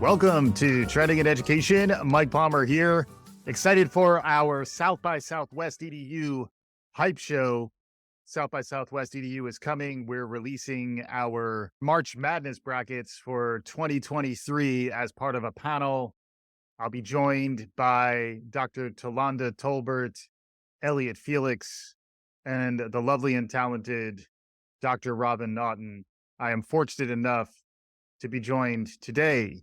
Welcome to Trending in Education. Mike Palmer here. Excited for our South by Southwest EDU hype show. South by Southwest EDU is coming. We're releasing our March Madness brackets for 2023 as part of a panel. I'll be joined by Dr. Tolonda Tolbert, Elliot Felix, and the lovely and talented Dr. Robin Naughton. I am fortunate enough to be joined today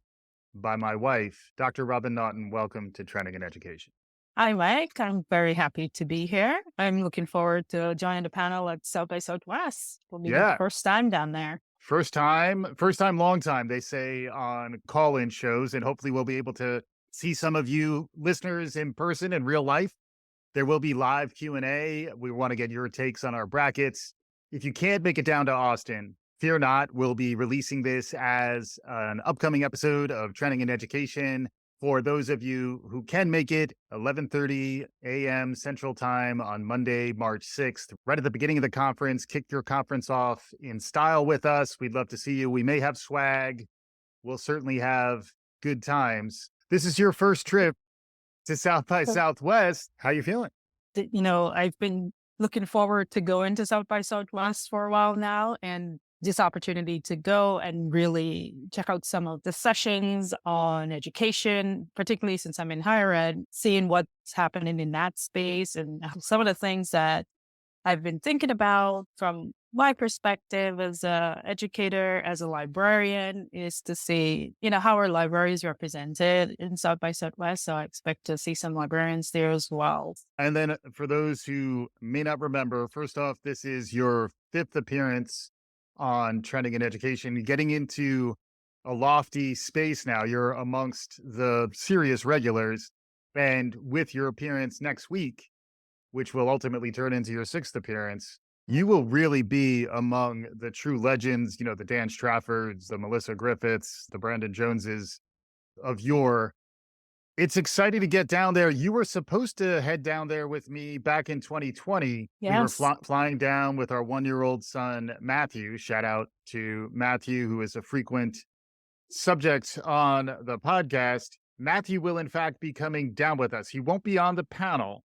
by my wife, Dr. Robin Naughton. Welcome to Trending in Education. Hi, Mike. I'm very happy to be here. I'm looking forward to joining the panel at South by Southwest. Will be the first time down there. First time, long time, they say on call-in shows, and hopefully we'll be able to see some of you listeners in person in real life. There will be live Q&A. We want to get your takes on our brackets. If you can't make it down to Austin, fear not. We'll be releasing this as an upcoming episode of Trending in Education. For those of you who can make it, 11:30 a.m. Central Time on Monday, March 6th, right at the beginning of the conference. Kick your conference off in style with us. We'd love to see you. We may have swag. We'll certainly have good times. This is your first trip to South by Southwest. How you feeling? I've been looking forward to going to South by Southwest for a while now, and this opportunity to go and really check out some of the sessions on education, particularly since I'm in higher ed, seeing what's happening in that space and some of the things that I've been thinking about from my perspective as a educator, as a librarian, is to see, how our library is represented in South by Southwest. So I expect to see some librarians there as well. And then for those who may not remember, first off, this is your fifth appearance on Trending in Education, getting into a lofty space now. You're amongst the serious regulars, and with your appearance next week, which will ultimately turn into your sixth appearance, you will really be among the true legends, the Dan Straffords, the Melissa Griffiths, the Brandon Joneses of yore. It's exciting to get down there. You were supposed to head down there with me back in 2020. Yes. We were flying down with our 1-year-old son, Matthew. Shout out to Matthew, who is a frequent subject on the podcast. Matthew will, in fact, be coming down with us. He won't be on the panel.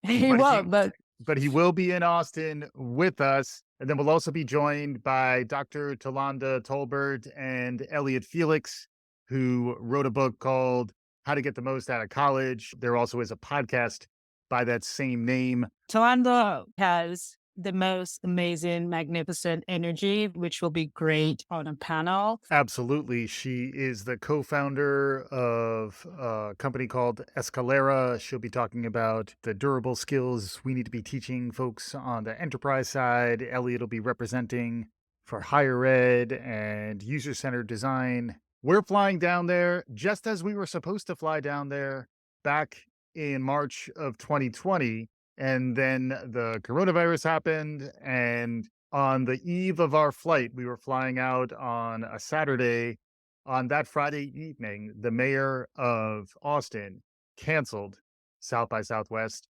He won't, but he will be in Austin with us. And then we'll also be joined by Dr. Tolonda Tolbert and Elliot Felix, who wrote a book called How to Get the Most Out of College. There also is a podcast by that same name. Tolanda has the most amazing, magnificent energy, which will be great on a panel. Absolutely. She is the co-founder of a company called Escalera. She'll be talking about the durable skills we need to be teaching folks on the enterprise side. Elliot will be representing for higher ed and user-centered design. We're flying down there just as we were supposed to fly down there back in March of 2020. And then the coronavirus happened. And on the eve of our flight, we were flying out on a Saturday. On that Friday evening, the mayor of Austin canceled South by Southwest.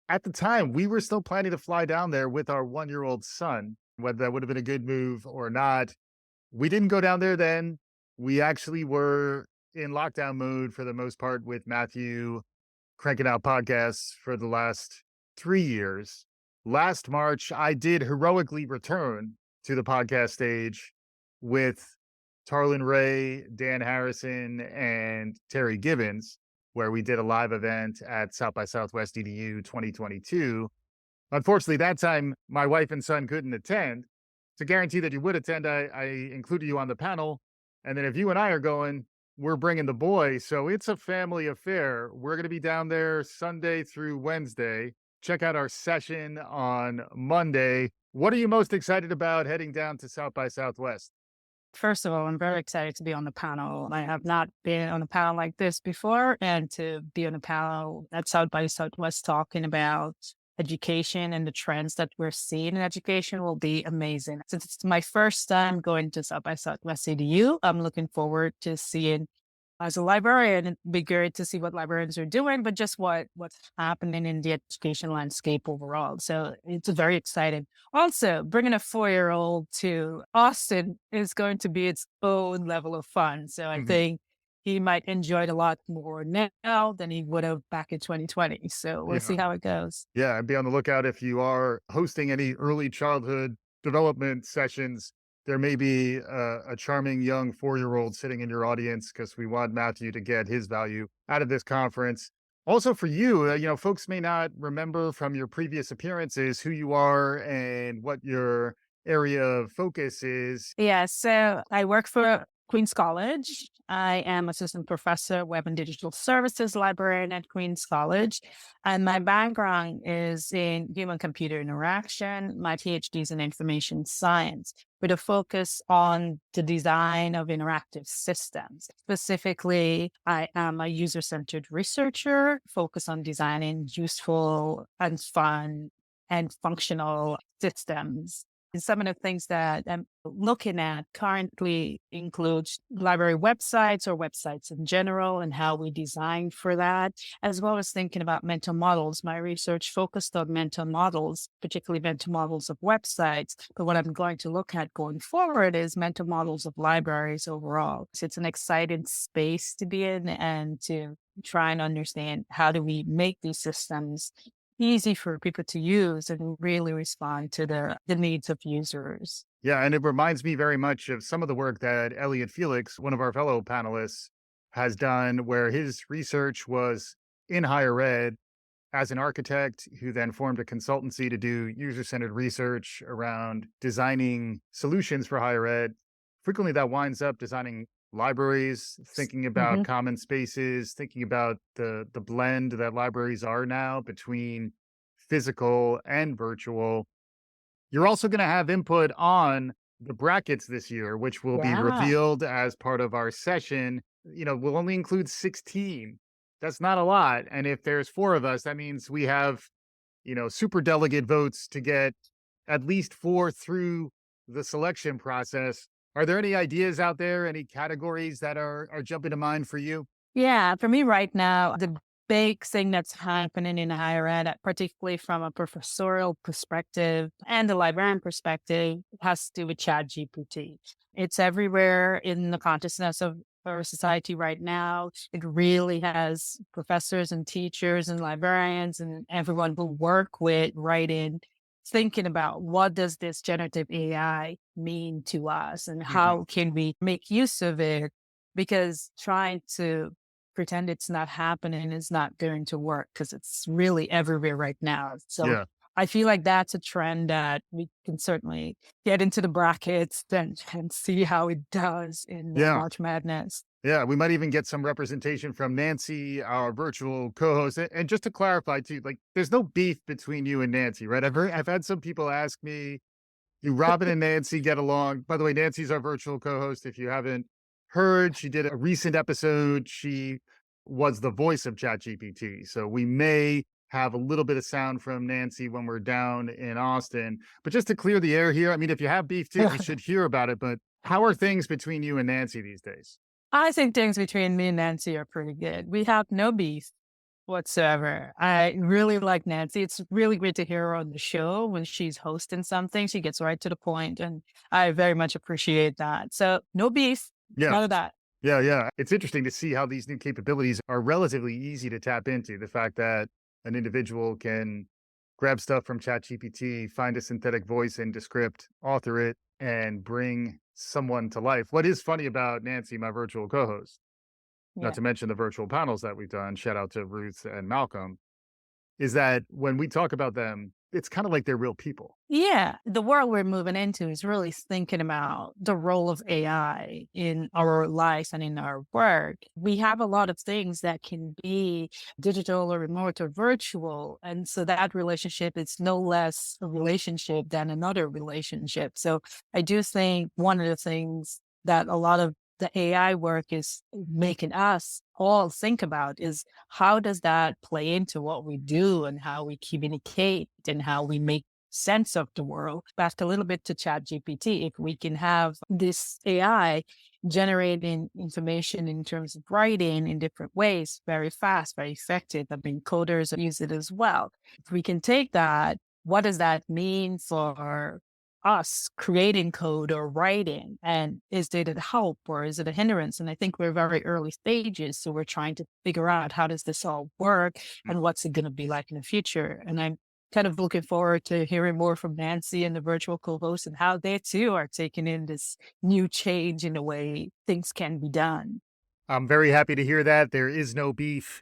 At the time, we were still planning to fly down there with our 1-year-old son. Whether that would have been a good move or not, we didn't go down there then. We actually were in lockdown mode for the most part, with Matthew cranking out podcasts for the last 3 years. Last March, I did heroically return to the podcast stage with Tarlin Ray, Dan Harrison, and Terry Gibbons, where we did a live event at South by Southwest EDU 2022. Unfortunately, that time, my wife and son couldn't attend. To guarantee that you would attend, I included you on the panel. And then if you and I are going, we're bringing the boy. So it's a family affair. We're going to be down there Sunday through Wednesday. Check out our session on Monday. What are you most excited about heading down to South by Southwest? First of all, I'm very excited to be on the panel. I have not been on a panel like this before, and to be on a panel at South by Southwest talking about education and the trends that we're seeing in education will be amazing. Since it's my first time going to South by Southwest EDU, I'm looking forward to seeing, as a librarian, it'd be great to see what librarians are doing, but just what's happening in the education landscape overall. So it's very exciting. Also, bringing a 4-year-old to Austin is going to be its own level of fun. So I think he might enjoy it a lot more now than he would have back in 2020. So we'll Yeah. see how it goes. Yeah, and be on the lookout if you are hosting any early childhood development sessions. There may be a charming young 4-year-old sitting in your audience because we want Matthew to get his value out of this conference. Also, for you, folks may not remember from your previous appearances who you are and what your area of focus is. Yeah, so I work for Queen's College. I am assistant professor, web and digital services librarian at Queen's College. And my background is in human computer interaction. My PhD is in information science with a focus on the design of interactive systems. Specifically, I am a user centered researcher focused on designing useful and fun and functional systems. And some of the things that I'm looking at currently includes library websites or websites in general and how we design for that, as well as thinking about mental models. My research focused on mental models, particularly mental models of websites. But what I'm going to look at going forward is mental models of libraries overall. So it's an exciting space to be in and to try and understand how do we make these systems easy for people to use and really respond to the needs of users. Yeah, and it reminds me very much of some of the work that Elliot Felix, one of our fellow panelists, has done, where his research was in higher ed as an architect who then formed a consultancy to do user centered research around designing solutions for higher ed. Frequently, that winds up designing libraries, thinking about Mhm. common spaces, thinking about the blend that libraries are now between physical and virtual. You're also going to have input on the brackets this year, which will be Yeah. revealed as part of our session. We'll only include 16. That's not a lot. And if there's four of us, that means we have, super delegate votes to get at least four through the selection process. Are there any ideas out there, any categories that are jumping to mind for you? Yeah, for me right now, the big thing that's happening in higher ed, particularly from a professorial perspective and the librarian perspective, has to do with Chat GPT. It's everywhere in the consciousness of our society right now. It really has professors and teachers and librarians and everyone who work with writing thinking about what does this generative AI mean to us and Mhm. how can we make use of it, because trying to pretend it's not happening is not going to work because it's really everywhere right now. So Yeah. I feel like that's a trend that we can certainly get into the brackets and see how it does in Yeah. March Madness. Yeah, we might even get some representation from Nancy, our virtual co-host. And just to clarify too, like there's no beef between you and Nancy, right? I've had some people ask me, do Robin and Nancy get along? By the way, Nancy's our virtual co-host. If you haven't heard, she did a recent episode. She was the voice of ChatGPT. So we may have a little bit of sound from Nancy when we're down in Austin. But just to clear the air here, I mean, if you have beef too, we should hear about it. But how are things between you and Nancy these days? I think things between me and Nancy are pretty good. We have no beef whatsoever. I really like Nancy. It's really great to hear her on the show when she's hosting something. She gets right to the point, and I very much appreciate that. So, no beef, Yeah. none of that. Yeah, yeah. It's interesting to see how these new capabilities are relatively easy to tap into. The fact that an individual can grab stuff from ChatGPT, find a synthetic voice in Descript, author it, and bring someone to life. What is funny about Nancy, my virtual co-host, not Yeah. to mention the virtual panels that we've done, shout out to Ruth and Malcolm, is that when we talk about them, it's kind of like they're real people. Yeah, the world we're moving into is really thinking about the role of AI in our lives and in our work. We have a lot of things that can be digital or remote or virtual. And so that relationship is no less a relationship than another relationship. So I do think one of the things that a lot of the AI work is making us all think about is how does that play into what we do and how we communicate and how we make sense of the world. Back a little bit to Chat GPT, if we can have this AI generating information in terms of writing in different ways, very fast, very effective. I mean, coders use it as well. If we can take that, what does that mean for us creating code or writing? And is it a help or is it a hindrance? And I think we're very early stages. So we're trying to figure out how does this all work and what's it going to be like in the future. And I'm kind of looking forward to hearing more from Nancy and the virtual co-host and how they too are taking in this new change in the way things can be done. I'm very happy to hear that there is no beef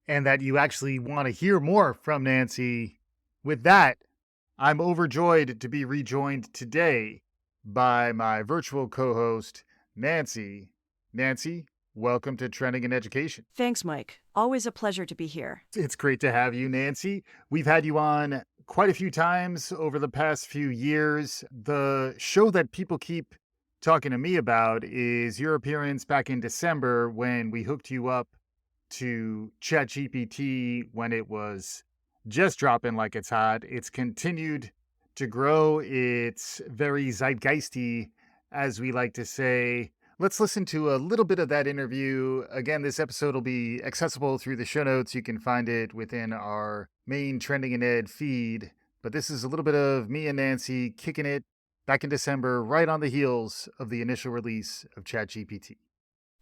and that you actually want to hear more from Nancy. With that, I'm overjoyed to be rejoined today by my virtual co host, Nancy. Nancy, welcome to Trending in Education. Thanks, Mike. Always a pleasure to be here. It's great to have you, Nancy. We've had you on quite a few times over the past few years. The show that people keep talking to me about is your appearance back in December when we hooked you up to ChatGPT when it was just dropping like it's hot. It's continued to grow. It's very zeitgeisty, as we like to say. Let's listen to a little bit of that interview. Again, this episode will be accessible through the show notes. You can find it within our main Trending in Ed feed. But this is a little bit of me and Nancy kicking it back in December, right on the heels of the initial release of ChatGPT.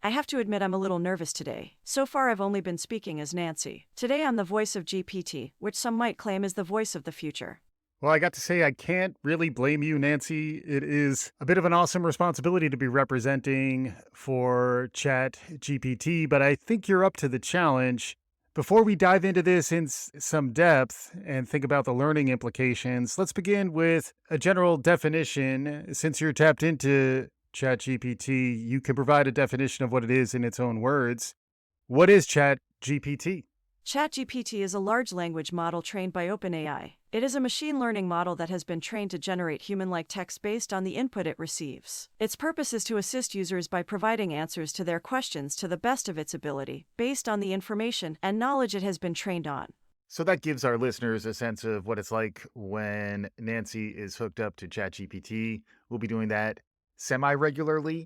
I have to admit I'm a little nervous today. So far I've only been speaking as Nancy. Today I'm the voice of GPT, which some might claim is the voice of the future. Well, I got to say, I can't really blame you, Nancy. It is a bit of an awesome responsibility to be representing for Chat GPT, but I think you're up to the challenge. Before we dive into this in some depth and think about the learning implications, let's begin with a general definition. Since you're tapped into Chat GPT, you can provide a definition of what it is in its own words. What is Chat GPT? ChatGPT is a large language model trained by OpenAI. It is a machine learning model that has been trained to generate human-like text based on the input it receives. Its purpose is to assist users by providing answers to their questions to the best of its ability, based on the information and knowledge it has been trained on. So that gives our listeners a sense of what it's like when Nancy is hooked up to ChatGPT. We'll be doing that semi-regularly,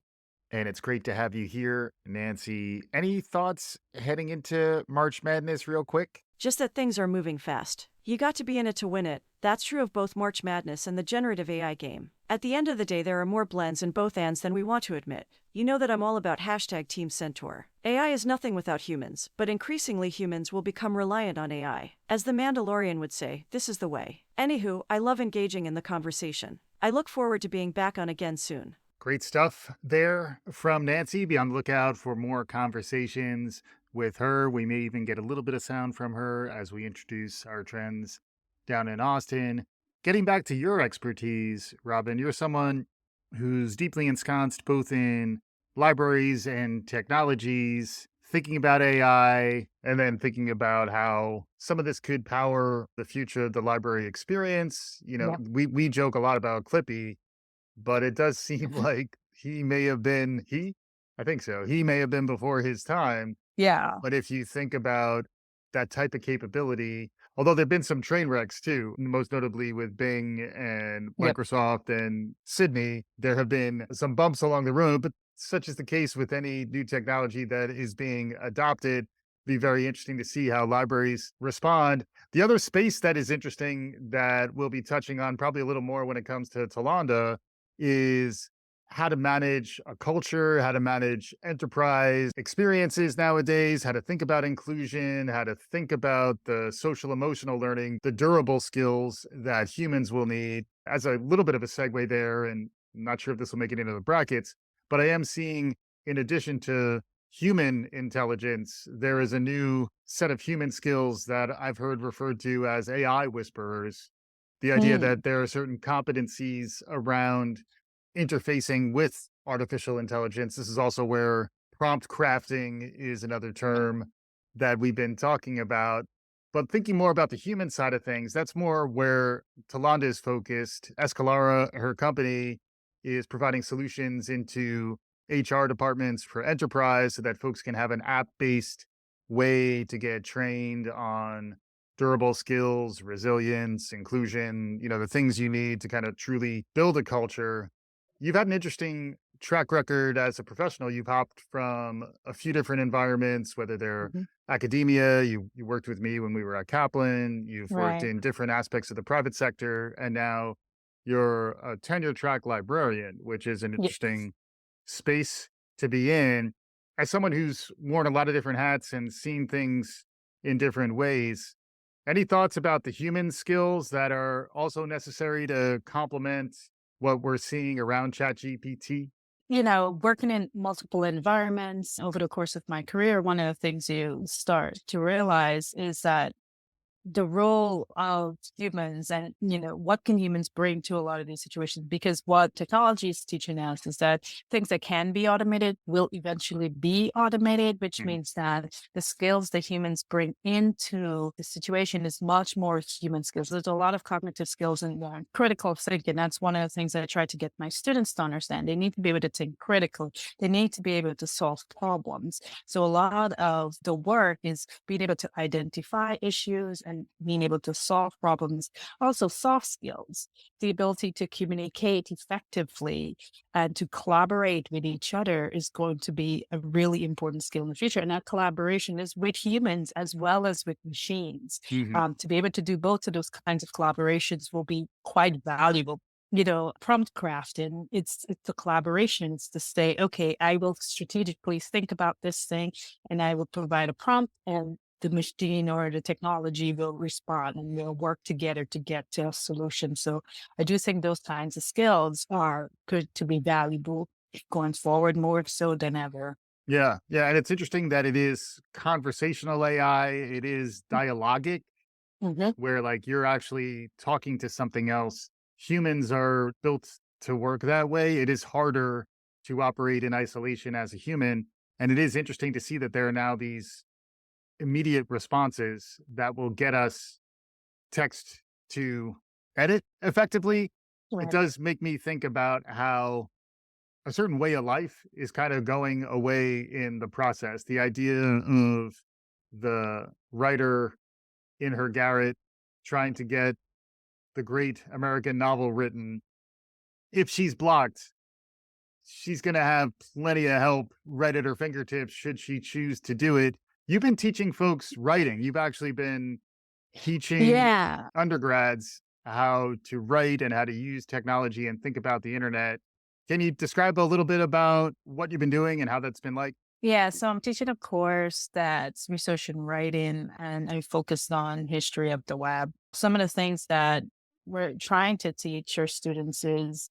and it's great to have you here, Nancy. Any thoughts heading into March Madness real quick? Just that things are moving fast. You got to be in it to win it. That's true of both March Madness and the generative AI game. At the end of the day, there are more blends and both ands than we want to admit. You know that I'm all about hashtag Team Centaur. AI is nothing without humans, but increasingly humans will become reliant on AI. As the Mandalorian would say, this is the way. Anywho, I love engaging in the conversation. I look forward to being back on again soon. Great stuff there from Nancy. Be on the lookout for more conversations with her. We may even get a little bit of sound from her as we introduce our trends down in Austin. Getting back to your expertise, Robin, you're someone who's deeply ensconced both in libraries and technologies, thinking about AI, and then thinking about how some of this could power the future of the library experience. Yeah. We joke a lot about Clippy, but it does seem like he may have been I think so. He may have been before his time. Yeah. But if you think about that type of capability, although there've been some train wrecks too, most notably with Bing and Yep. Microsoft and Sydney, there have been some bumps along the road, but such is the case with any new technology that is being adopted. Be very interesting to see how libraries respond. The other space that is interesting that we'll be touching on probably a little more when it comes to Tolonda is how to manage a culture, how to manage enterprise experiences nowadays, how to think about inclusion, how to think about the social emotional learning, the durable skills that humans will need. As a little bit of a segue there, and I'm not sure if this will make it into the brackets, but I am seeing, in addition to human intelligence, there is a new set of human skills that I've heard referred to as AI whisperers. The idea Mm. that there are certain competencies around interfacing with artificial intelligence. This is also where prompt crafting is another term that we've been talking about. But thinking more about the human side of things, that's more where Tolonda is focused. Escalara, her company, is providing solutions into HR departments for enterprise so that folks can have an app based way to get trained on durable skills, resilience, inclusion, the things you need to kind of truly build a culture. You've had an interesting track record as a professional. You've hopped from a few different environments, whether they're Mhm. academia, you worked with me when we were at Kaplan, you've worked Right. in different aspects of the private sector, and now you're a tenure track librarian, which is an Yes. interesting space to be in. As someone who's worn a lot of different hats and seen things in different ways, any thoughts about the human skills that are also necessary to complement what we're seeing around ChatGPT? Working in multiple environments over the course of my career, one of the things you start to realize is that the role of humans and what can humans bring to a lot of these situations, because what technology is teaching us is that things that can be automated will eventually be automated, which Mhm. means that the skills that humans bring into the situation is much more human skills. There's a lot of cognitive skills and critical thinking. That's one of the things that I try to get my students to understand. They need to be able to think critically. They need to be able to solve problems. So a lot of the work is being able to identify issues and being able to solve problems. Also, soft skills, the ability to communicate effectively and to collaborate with each other is going to be a really important skill in the future. And that collaboration is with humans as well as with machines. Mhm. To be able to do both of those kinds of collaborations will be quite valuable. Prompt crafting, it's a collaboration. It's to say, okay, I will strategically think about this thing and I will provide a prompt, and the machine or the technology will respond and we'll work together to get to a solution. So I do think those kinds of skills are good to be valuable going forward more so than ever. Yeah, yeah, and it's interesting that it is conversational AI, it is dialogic, Mhm. where, like, you're actually talking to something else. Humans are built to work that way. It is harder to operate in isolation as a human, and it is interesting to see that there are now these immediate responses that will get us text to edit effectively. It Right. does make me think about how a certain way of life is kind of going away in the process. The idea of the writer in her garret trying to get the great American novel written. If she's blocked, she's going to have plenty of help right at her fingertips should she choose to do it. You've been teaching folks writing. You've actually been teaching Yeah. undergrads how to write and how to use technology and think about the internet. Can you describe a little bit about what you've been doing and how that's been like? Yeah, so I'm teaching a course that's research and writing, and I focused on history of the web. Some of the things that we're trying to teach our students is,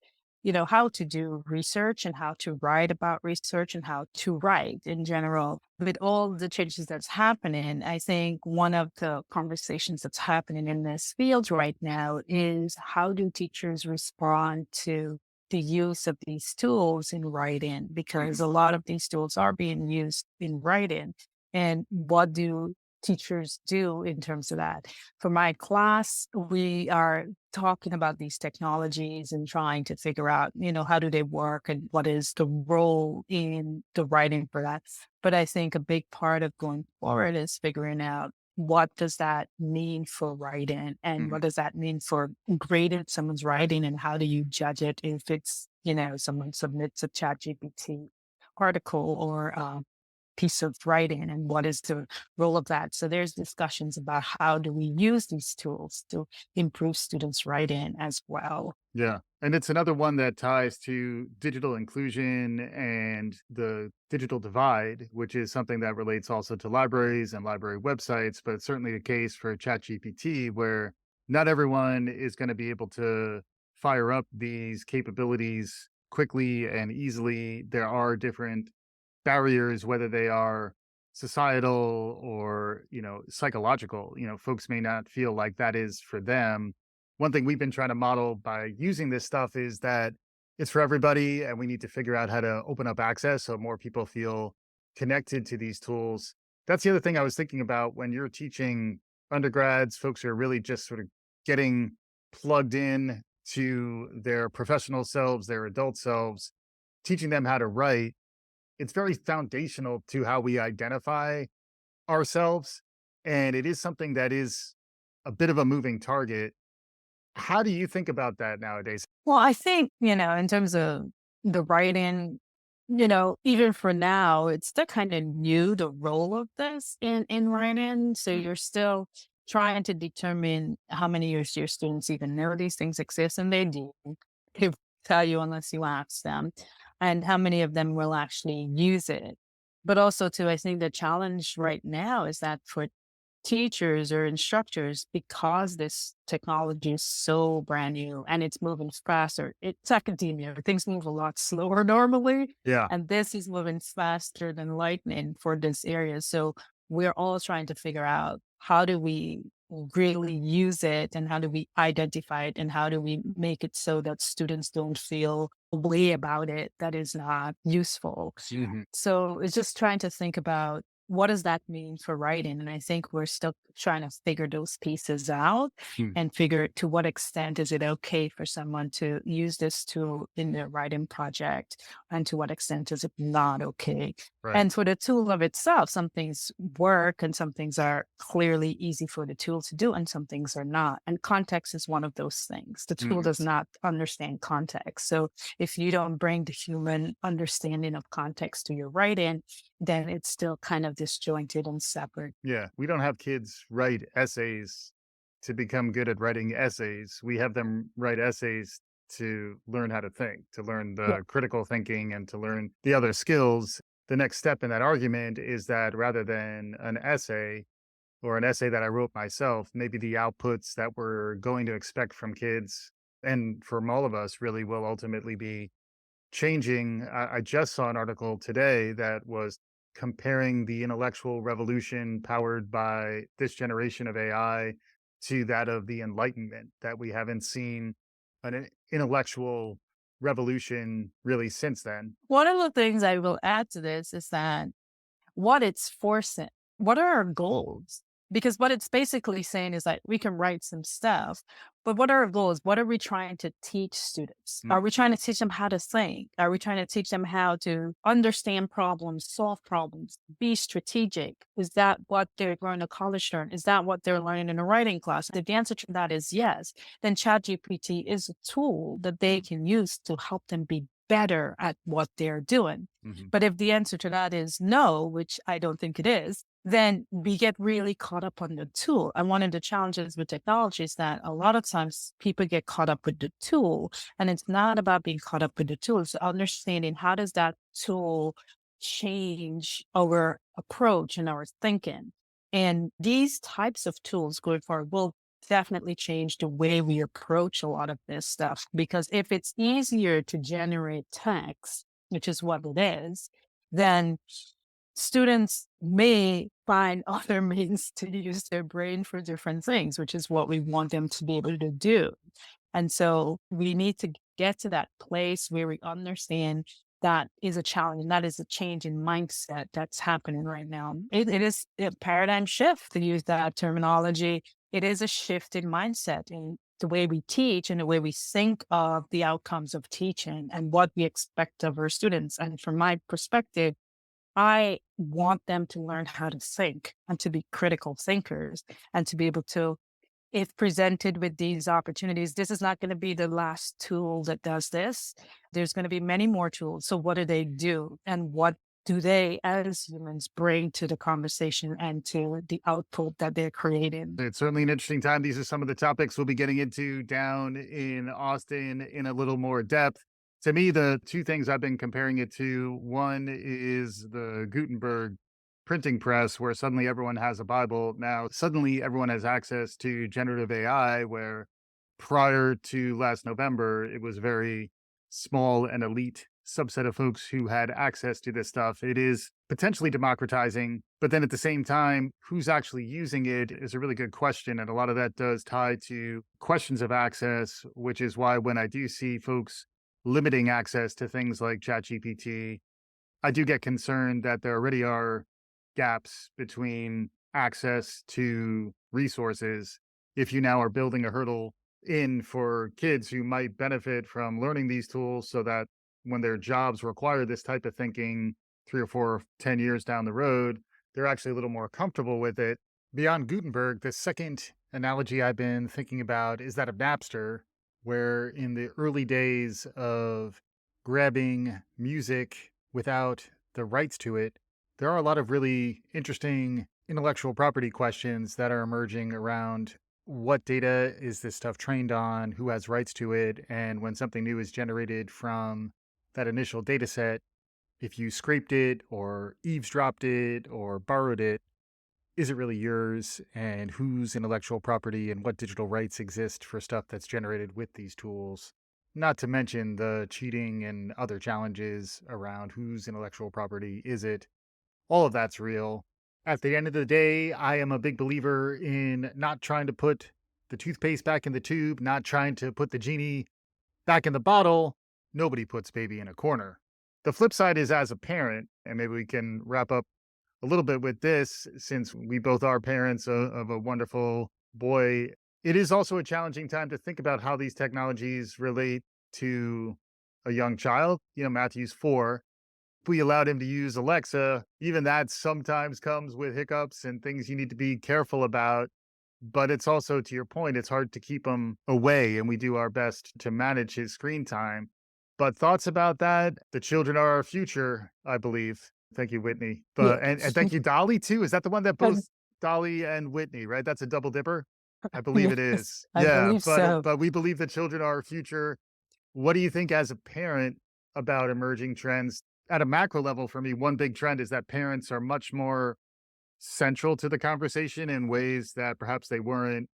how to do research and how to write about research and how to write in general. With all the changes that's happening, I think one of the conversations that's happening in this field right now is how do teachers respond to the use of these tools in writing, because Mhm. a lot of these tools are being used in writing. And what do teachers do in terms of that? For my class, we are talking about these technologies and trying to figure out, how do they work and what is the role in the writing for that. But I think a big part of going forward is figuring out what does that mean for writing and what Mhm. does that mean for grading someone's writing, and how do you judge it if it's someone submits a chat gpt article or a piece of writing, and what is the role of that. So there's discussions about how do we use these tools to improve students writing as well. Yeah. And it's another one that ties to digital inclusion and the digital divide, which is something that relates also to libraries and library websites, but it's certainly the case for ChatGPT, where not everyone is going to be able to fire up these capabilities quickly and easily. There are different barriers, whether they are societal or, psychological. Folks may not feel like that is for them. One thing we've been trying to model by using this stuff is that it's for everybody, and we need to figure out how to open up access so more people feel connected to these tools. That's the other thing I was thinking about when you're teaching undergrads, folks who are really just sort of getting plugged in to their professional selves, their adult selves, teaching them how to write. It's very foundational to how we identify ourselves, and it is something that is a bit of a moving target. How do you think about that nowadays? Well, I think, in terms of the writing, even for now, it's still kind of new, the role of this in writing. So Mm, you're still trying to determine how many years your students even know these things exist, and they do. They tell you unless you ask them, and how many of them will actually use it. But also, too, I think the challenge right now is that for teachers or instructors, because this technology is so brand new and it's moving faster, it's academia. Things move a lot slower normally, Yeah. and this is moving faster than lightning for this area. So we're all trying to figure out how do we really use it and how do we identify it and how do we make it so that students don't feel a way about it that is not useful. Mhm. So it's just trying to think about what does that mean for writing? And I think we're still trying to figure those pieces out Hmm. and figure to what extent is it okay for someone to use this tool in their writing project and to what extent is it not okay. Right. And for the tool of itself, some things work and some things are clearly easy for the tool to do and some things are not. And context is one of those things. The tool Mhm. does not understand context. So if you don't bring the human understanding of context to your writing, then it's still kind of disjointed and separate. Yeah. We don't have kids write essays to become good at writing essays. We have them write essays to learn how to think, to learn Yeah. the critical thinking and to learn the other skills. The next step in that argument is that rather than an essay or an essay that I wrote myself, maybe the outputs that we're going to expect from kids and from all of us really will ultimately be changing. I just saw an article today that was comparing the intellectual revolution powered by this generation of AI to that of the Enlightenment, that we haven't seen an intellectual revolution really since then. One of the things I will add to this is that what it's forcing, what are our goals? Because what it's basically saying is that we can write some stuff, but what are our goals? What are we trying to teach students? Mm. Are we trying to teach them how to think? Are we trying to teach them how to understand problems, solve problems, be strategic? Is that what they're going to college learn? Is that what they're learning in a writing class? If the answer to that is yes, then ChatGPT is a tool that they can use to help them be better at what they're doing. Mhm. But if the answer to that is no, which I don't think it is, then we get really caught up on the tool. And one of the challenges with technology is that a lot of times people get caught up with the tool. And it's not about being caught up with the tool, it's understanding how does that tool change our approach and our thinking. And these types of tools going forward will definitely change the way we approach a lot of this stuff. Because if it's easier to generate text, which is what it is, then students may find other means to use their brain for different things, which is what we want them to be able to do. And so we need to get to that place where we understand that is a challenge and that is a change in mindset that's happening right now. It is a paradigm shift, to use that terminology. It is a shift in mindset in the way we teach and the way we think of the outcomes of teaching and what we expect of our students. And from my perspective, I want them to learn how to think and to be critical thinkers and to be able to, if presented with these opportunities, this is not going to be the last tool that does this. There's going to be many more tools. So what do they do? And what do they as humans bring to the conversation and to the output that they're creating? It's certainly an interesting time. These are some of the topics we'll be getting into down in Austin in a little more depth. To me, the two things I've been comparing it to, one is the Gutenberg printing press, where suddenly everyone has a Bible. Now, suddenly everyone has access to generative AI, where prior to last November, it was very small and elite subset of folks who had access to this stuff. It is potentially democratizing, but then at the same time, who's actually using it is a really good question. And a lot of that does tie to questions of access, which is why when I do see folks limiting access to things like ChatGPT, I do get concerned that there already are gaps between access to resources. If you now are building a hurdle in for kids who might benefit from learning these tools so that when their jobs require this type of thinking 3 or 4, 10 years down the road, they're actually a little more comfortable with it. Beyond Gutenberg, the second analogy I've been thinking about is that of Napster, where in the early days of grabbing music without the rights to it, there are a lot of really interesting intellectual property questions that are emerging around what data is this stuff trained on, who has rights to it, and when something new is generated from that initial data set, if you scraped it or eavesdropped it or borrowed it, is it really yours? And whose intellectual property and what digital rights exist for stuff that's generated with these tools? Not to mention the cheating and other challenges around whose intellectual property is it. All of that's real. At the end of the day, I am a big believer in not trying to put the toothpaste back in the tube, not trying to put the genie back in the bottle. Nobody puts baby in a corner. The flip side is, as a parent, and maybe we can wrap up a little bit with this, since we both are parents of a wonderful boy, it is also a challenging time to think about how these technologies relate to a young child. Matthew's 4. If we allowed him to use Alexa, even that sometimes comes with hiccups and things you need to be careful about. But it's also, to your point, it's hard to keep him away, and we do our best to manage his screen time. But thoughts about that? The children are our future, I believe. Thank you, Whitney. Yeah. And thank you, Dolly, too. Is that the one that And both Dolly and Whitney, right? That's a double dipper. I believe it yes, is. I Yeah, believe so. but we believe the children are our future. What do you think as a parent about emerging trends? At a macro level, for me, one big trend is that parents are much more central to the conversation in ways that perhaps they weren't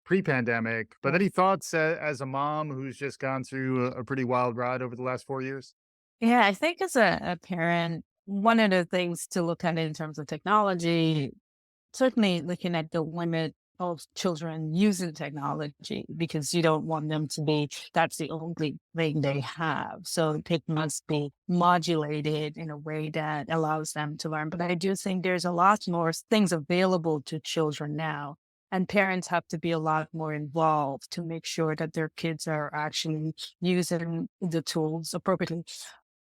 pre-pandemic. But any thoughts as a mom who's just gone through a pretty wild ride over the last 4 years? Yeah, I think as a parent, one of the things to look at in terms of technology, certainly looking at the limit of children using technology, because you don't want them to be, that's the only thing they have. So it must be modulated in a way that allows them to learn. But I do think there's a lot more things available to children now. And parents have to be a lot more involved to make sure that their kids are actually using the tools appropriately.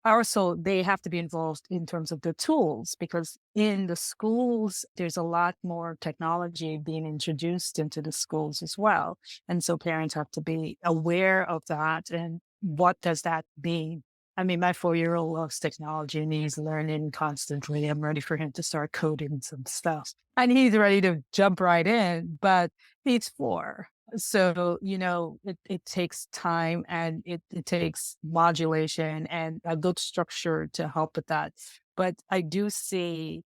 Also, they have to be involved in terms of the tools, because in the schools, there's a lot more technology being introduced into the schools as well. And so parents have to be aware of that. And what does that mean? I mean, my 4-year-old loves technology and he's learning constantly. I'm ready for him to start coding some stuff. And he's ready to jump right in, but he's 4. So, it takes time, and it takes modulation and a good structure to help with that. But I do see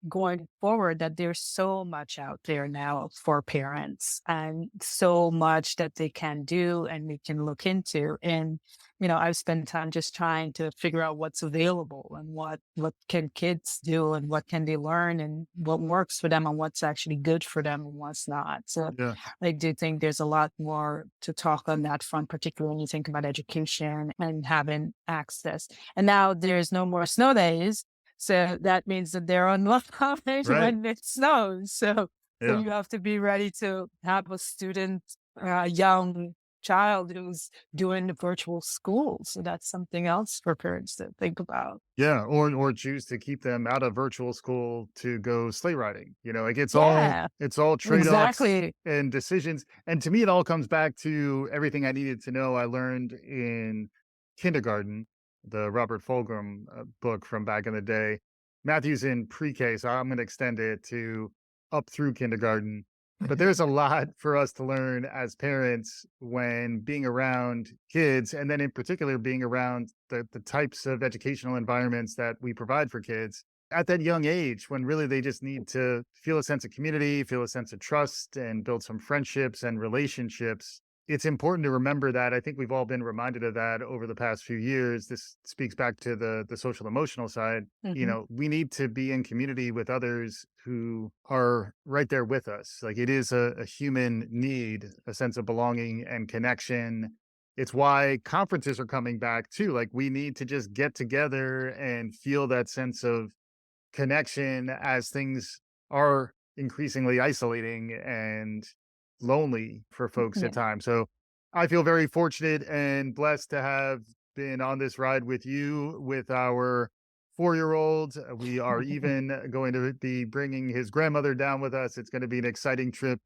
going forward that there's so much out there now for parents, and so much that they can do and they can look into. And, I've spent time just trying to figure out what's available and what can kids do and what can they learn and what works for them and what's actually good for them and what's not. So Yeah, I do think there's a lot more to talk on that front, particularly when you think about education and having access. And now there's no more snow days. So that means that they're unlocked right. when it snows. So Yeah. you have to be ready to have a student, young child who's doing the virtual school. So that's something else for parents to think about. Yeah, or choose to keep them out of virtual school to go sleigh riding. Like Yeah, it's all trade-offs exactly. and decisions. And to me, it all comes back to everything I needed to know I learned in kindergarten, the Robert Fulghum book from back in the day. Matthew's in pre-K, so I'm going to extend it to up through kindergarten. But there's a lot for us to learn as parents when being around kids, and then in particular being around the types of educational environments that we provide for kids at that young age, when really they just need to feel a sense of community, feel a sense of trust, and build some friendships and relationships. It's important to remember that. I think we've all been reminded of that over the past few years. This speaks back to the social emotional side. Mhm. We need to be in community with others who are right there with us. Like, it is a human need, a sense of belonging and connection. It's why conferences are coming back too. Like, we need to just get together and feel that sense of connection as things are increasingly isolating and lonely for folks at Yeah. times. So I feel very fortunate and blessed to have been on this ride with you, with our 4-year-old. We are even going to be bringing his grandmother down with us. It's going to be an exciting trip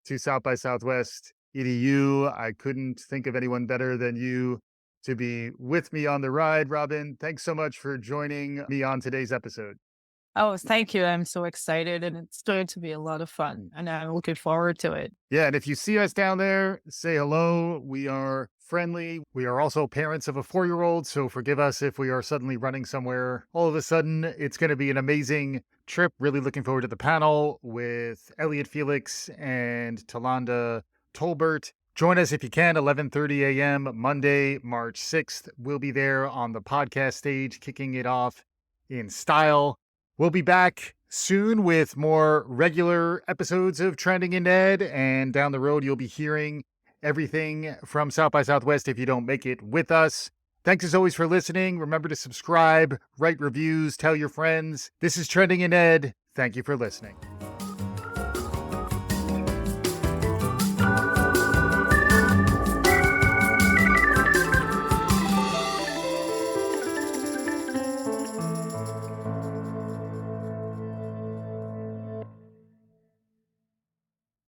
to South by Southwest EDU. I couldn't think of anyone better than you to be with me on the ride. Robin, thanks so much for joining me on today's episode. Oh, thank you. I'm so excited, and it's going to be a lot of fun, and I'm looking forward to it. Yeah, and if you see us down there, say hello. We are friendly. We are also parents of a 4-year-old, so forgive us if we are suddenly running somewhere. All of a sudden, it's going to be an amazing trip. Really looking forward to the panel with Elliot Felix and Tolonda Tolbert. Join us if you can, 11:30 a.m. Monday, March 6th. We'll be there on the podcast stage, kicking it off in style. We'll be back soon with more regular episodes of Trending in Ed, and down the road, you'll be hearing everything from South by Southwest if you don't make it with us. Thanks as always for listening. Remember to subscribe, write reviews, tell your friends. This is Trending in Ed. Thank you for listening.